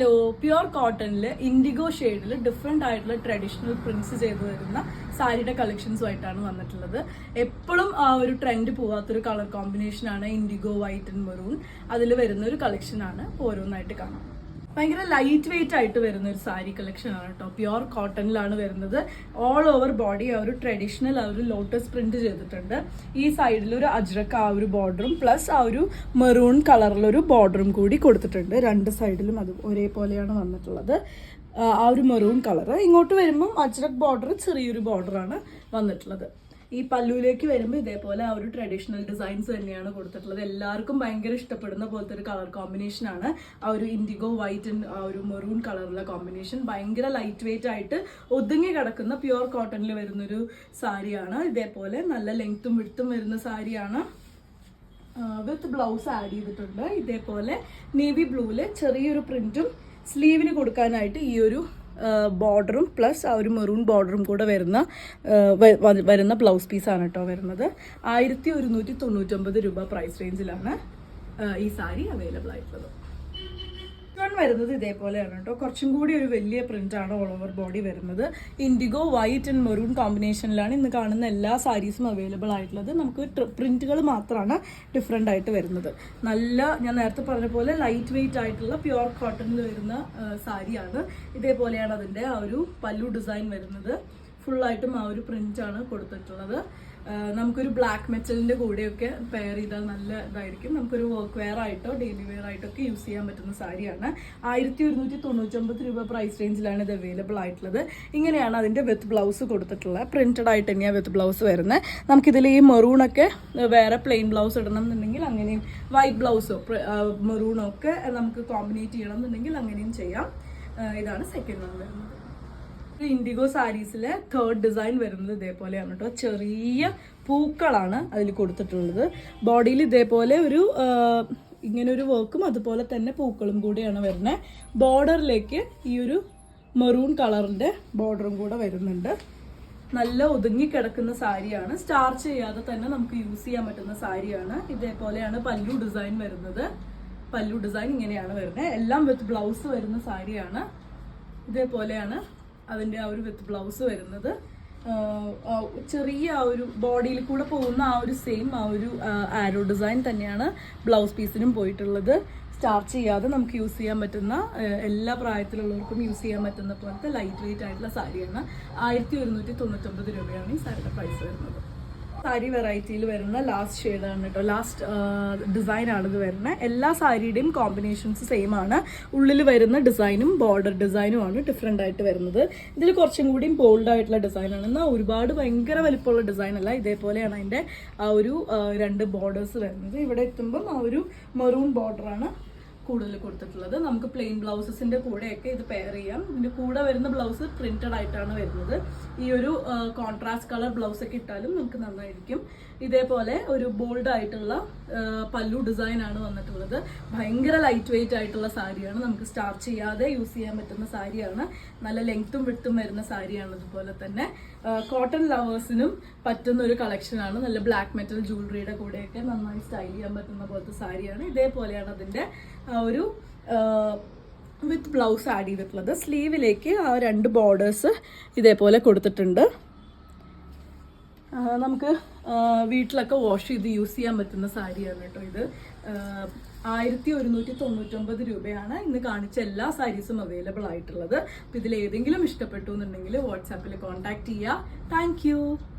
Hello, pure കോട്ടണിൽ IndiGo ഷെയ്ഡിൽ different ആയിട്ടുള്ള ട്രഡീഷണൽ പ്രിന്റ്സ് ചെയ്തു വരുന്ന സാരിയുടെ കളക്ഷൻസുമായിട്ടാണ് വന്നിട്ടുള്ളത്. എപ്പോഴും ആ ഒരു ട്രെൻഡ് പോവാത്തൊരു കളർ കോമ്പിനേഷൻ ആണ് ഇൻഡിഗോ വൈറ്റ് ആൻഡ് മെറൂൺ. അതിൽ വരുന്ന ഒരു കളക്ഷൻ ആണ്. ഓരോന്നായിട്ട് കാണാം. ഭയങ്കര ലൈറ്റ് വെയിറ്റ് ആയിട്ട് വരുന്ന ഒരു സാരി കളക്ഷൻ ആണ് കേട്ടോ. പ്യുർ കോട്ടണിലാണ് വരുന്നത്. ഓൾ ഓവർ ബോഡി ആ ഒരു ട്രഡീഷണൽ ആ ഒരു ലോട്ടസ് പ്രിന്റ് ചെയ്തിട്ടുണ്ട്. ഈ സൈഡിൽ ഒരു അജ്രക്ക് ആ ഒരു ബോർഡറും പ്ലസ് ആ ഒരു മെറൂൺ കളറിലൊരു ബോർഡറും കൂടി കൊടുത്തിട്ടുണ്ട്. രണ്ട് സൈഡിലും അത് ഒരേപോലെയാണ് വന്നിട്ടുള്ളത്. ആ ഒരു മെറൂൺ കളർ ഇങ്ങോട്ട് വരുമ്പം അജ്രക് ബോർഡർ ചെറിയൊരു ബോർഡറാണ് വന്നിട്ടുള്ളത്. ഈ പല്ലുവിലേക്ക് വരുമ്പോൾ ഇതേപോലെ ആ ഒരു ട്രഡീഷണൽ ഡിസൈൻസ് തന്നെയാണ് കൊടുത്തിട്ടുള്ളത്. എല്ലാവർക്കും ഭയങ്കര ഇഷ്ടപ്പെടുന്ന പോലത്തെ ഒരു കളർ കോമ്പിനേഷൻ ആണ് ആ ഒരു ഇൻഡിഗോ വൈറ്റ് ആൻഡ് ആ ഒരു മെറൂൺ കളറുള്ള കോമ്പിനേഷൻ. ഭയങ്കര ലൈറ്റ് വെയിറ്റ് ആയിട്ട് ഒതുങ്ങി കിടക്കുന്ന പ്യുർ കോട്ടണിൽ വരുന്നൊരു സാരിയാണ്. ഇതേപോലെ നല്ല ലെങ്ത്തും വിഡ്ത്തും വരുന്ന സാരിയാണ്. വിത്ത് ബ്ലൗസ് ആഡ് ചെയ്തിട്ടുണ്ട്. ഇതേപോലെ നേവി ബ്ലൂവില് ചെറിയൊരു പ്രിന്റും സ്ലീവിന് കൊടുക്കാനായിട്ട് ഈ ഒരു ബോർഡറും പ്ലസ് ആ ഒരു മെറൂൺ ബോർഡറും കൂടെ വരുന്ന ബ്ലൗസ് പീസാണ് കേട്ടോ വരുന്നത്. 1199 രൂപ പ്രൈസ് റേഞ്ചിലാണ് ഈ സാരി അവൈലബിൾ ആയിട്ടുള്ളത്. വരുന്നത് ഇതേപോലെയാണ് കേട്ടോ. കുറച്ചും കൂടി ഒരു വലിയ പ്രിന്റ് ആണ് ഓൾ ഓവർ ബോഡി വരുന്നത്. ഇൻഡിഗോ വൈറ്റ് ആൻഡ് മെറൂൺ കോമ്പിനേഷനിലാണ് ഇന്ന് കാണുന്ന എല്ലാ സാരീസും അവൈലബിൾ ആയിട്ടുള്ളത്. നമുക്ക് പ്രിന്റുകൾ മാത്രമാണ് ഡിഫറെൻ്റ് ആയിട്ട് വരുന്നത്. നല്ല ഞാൻ നേരത്തെ പറഞ്ഞ പോലെ ലൈറ്റ് വെയിറ്റ് ആയിട്ടുള്ള പ്യുർ കോട്ടണിൽ വരുന്ന സാരിയാണ്. ഇതേപോലെയാണ് അതിൻ്റെ ആ ഒരു പല്ലു ഡിസൈൻ വരുന്നത്. ഫുള്ളായിട്ടും ആ ഒരു പ്രിന്റ് ആണ് കൊടുത്തിട്ടുള്ളത്. നമുക്കൊരു ബ്ലാക്ക് മെറ്റലിന്റെ കൂടെയൊക്കെ പെയർ ചെയ്താൽ നല്ല ഇതായിരിക്കും. നമുക്കൊരു വർക്ക് വെയർ ആയിട്ടോ ഡെയിലി വെയർ ആയിട്ടോ ഒക്കെ യൂസ് ചെയ്യാൻ പറ്റുന്ന സാരിയാണ്. 1199 രൂപ പ്രൈസ് റേഞ്ചിലാണ് ഇത് അവൈലബിൾ ആയിട്ടുള്ളത്. ഇങ്ങനെയാണ് അതിന്റെ വിത്ത് ബ്ലൗസ് കൊടുത്തിട്ടുള്ളത്. പ്രിന്റഡ് ആയിട്ട് തന്നെയാണ് വിത്ത് ബ്ലൗസ് വരുന്നത്. നമുക്കിതിൽ ഈ മെറൂണൊക്കെ വേറെ പ്ലെയിൻ ബ്ലൗസ് ഇടണം എന്നുണ്ടെങ്കിൽ അങ്ങനെയും, വൈറ്റ് ബ്ലൗസോ മെറൂണോ ഒക്കെ നമുക്ക് കോമ്പിനേറ്റ് ചെയ്യണം എന്നുണ്ടെങ്കിൽ അങ്ങനെയും ചെയ്യാം. ഇതാണ് സെക്കൻഡ് വൺ വരുന്നത്. ഇൻഡിഗോ സാരീസിലെ തേർഡ് ഡിസൈൻ വരുന്നത് ഇതേപോലെയാണ് കേട്ടോ. ചെറിയ പൂക്കളാണ് അതിൽ കൊടുത്തിട്ടുള്ളത്. ബോഡിയിൽ ഇതേപോലെ ഒരു ഇങ്ങനൊരു വർക്കും അതുപോലെ തന്നെ പൂക്കളും കൂടിയാണ് വരുന്നത്. ബോർഡറിലേക്ക് ഈ ഒരു മെറൂൺ കളറിന്റെ ബോർഡറും കൂടെ വരുന്നുണ്ട്. നല്ല ഒതുങ്ങിക്കിടക്കുന്ന സാരിയാണ്. സ്റ്റാർച്ച് ചെയ്യാതെ തന്നെ നമുക്ക് യൂസ് ചെയ്യാൻ പറ്റുന്ന സാരിയാണ്. ഇതേപോലെയാണ് പല്ലു ഡിസൈൻ വരുന്നത്. പല്ലു ഡിസൈൻ ഇങ്ങനെയാണ് വരുന്നത്. എല്ലാം വിത്ത് ബ്ലൗസ് വരുന്ന സാരിയാണ്. ഇതേപോലെയാണ് അതിൻ്റെ ആ ഒരു വിത്ത് ബ്ലൗസ് വരുന്നത്. ചെറിയ ആ ഒരു ബോഡിയിൽ കൂടെ പോകുന്ന ആ ഒരു സെയിം ആ ഒരു ആരോ ഡിസൈൻ തന്നെയാണ് ബ്ലൗസ് പീസിനും പോയിട്ടുള്ളത്. സ്റ്റാർച്ച് ചെയ്യാതെ നമുക്ക് യൂസ് ചെയ്യാൻ പറ്റുന്ന, എല്ലാ പ്രായത്തിലുള്ളവർക്കും യൂസ് ചെയ്യാൻ പറ്റുന്ന പോലത്തെ ലൈറ്റ് വെയിറ്റ് ആയിട്ടുള്ള സാരിയാണ്. 1199 രൂപയാണ് ഈ സാരിയുടെ പ്രൈസ് വരുന്നത്. സാരി വെറൈറ്റിയിൽ വരുന്ന ലാസ്റ്റ് ഷെയ്ഡാണ് കേട്ടോ. ലാസ്റ്റ് ഡിസൈനാണ് ഇത് വരുന്നത്. എല്ലാ സാരിയുടെയും കോമ്പിനേഷൻസ് സെയിം ആണ്. ഉള്ളിൽ വരുന്ന ഡിസൈനും ബോർഡർ ഡിസൈനുമാണ് ഡിഫറെൻ്റ് ആയിട്ട് വരുന്നത്. ഇതിൽ കുറച്ചും കൂടിയും ബോൾഡ് ആയിട്ടുള്ള ഡിസൈനാണ്. എന്നാൽ ഒരുപാട് ഭയങ്കര വലിപ്പമുള്ള ഡിസൈൻ അല്ല. ഇതേപോലെയാണ് അതിൻ്റെ ആ ഒരു രണ്ട് ബോർഡേഴ്സ് വരുന്നത്. ഇവിടെ എത്തുമ്പം ആ ഒരു മെറൂൺ ബോർഡറാണ് കൂടുതൽ കൊടുത്തിട്ടുള്ളത്. നമുക്ക് പ്ലെയിൻ ബ്ലൗസസിന്റെ കൂടെയൊക്കെ ഇത് പെയർ ചെയ്യാം. ഇതിന്റെ കൂടെ വരുന്ന ബ്ലൗസ് പ്രിന്റഡ് ആയിട്ടാണ് വരുന്നത്. ഈ ഒരു കോൺട്രാസ്റ്റ് കളർ ബ്ലൗസ് ഒക്കെ ഇട്ടാലും നമുക്ക് നന്നായിരിക്കും. ഇതേപോലെ ഒരു ബോൾഡ് ആയിട്ടുള്ള പല്ലു ഡിസൈൻ ആണ് വന്നിട്ടുള്ളത്. ഭയങ്കര ലൈറ്റ് വെയിറ്റ് ആയിട്ടുള്ള സാരിയാണ്. നമുക്ക് സ്റ്റാർച്ച് ചെയ്യാതെ യൂസ് ചെയ്യാൻ പറ്റുന്ന സാരിയാണ്. നല്ല ലെങ്ത്തും വിഡ്ത്തും വരുന്ന സാരിയാണ്. അതുപോലെ തന്നെ കോട്ടൺ ലവേഴ്സിനും പറ്റുന്ന ഒരു കളക്ഷനാണ്. നല്ല ബ്ലാക്ക് മെറ്റൽ ജ്വല്ലറിയുടെ കൂടെയൊക്കെ നന്നായി സ്റ്റൈൽ ചെയ്യാൻ പറ്റുന്ന പോലത്തെ സാരിയാണ്. ഇതേപോലെയാണ് അതിൻ്റെ ഒരു വിത്ത് ബ്ലൗസ് ആഡ് ചെയ്തിട്ടുള്ളത്. സ്ലീവിലേക്ക് ആ രണ്ട് ബോർഡേഴ്സ് ഇതേപോലെ കൊടുത്തിട്ടുണ്ട്. നമുക്ക് വീട്ടിലൊക്കെ വാഷ് ചെയ്ത് യൂസ് ചെയ്യാൻ പറ്റുന്ന സാരിയാണ് കേട്ടോ ഇത്. 1199 രൂപയാണ് ഇന്ന് കാണിച്ച എല്ലാ സാരീസും അവൈലബിൾ ആയിട്ടുള്ളത്. അപ്പോൾ ഇതിൽ ഏതെങ്കിലും ഇഷ്ടപ്പെട്ടു എന്നുണ്ടെങ്കിൽ വാട്സാപ്പിൽ കോൺടാക്ട് ചെയ്യുക. താങ്ക്